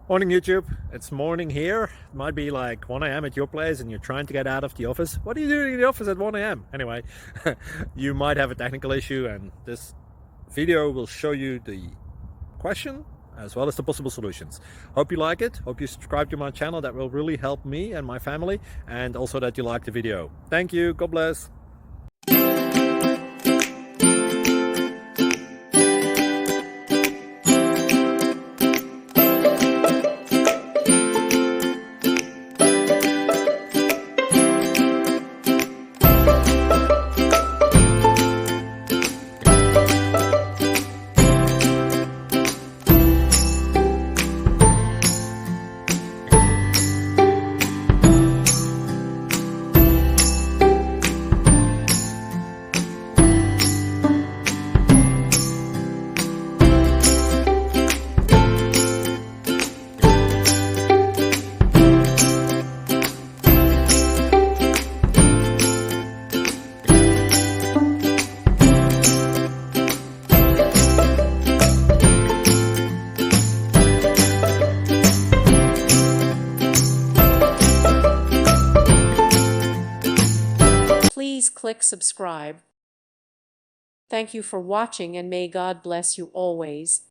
Morning YouTube, it's morning here. It might be like 1 a.m. at your place and you're trying to get out of the office. What are you doing in the office at 1 a.m.? Anyway, you might have a technical issue and this video will show you the question as well as the possible solutions. Hope you like it, hope you subscribe to my channel. That will really help me and my family, and also that you like the video. Thank you, God bless. Please click subscribe. Thank you for watching and may God bless you always.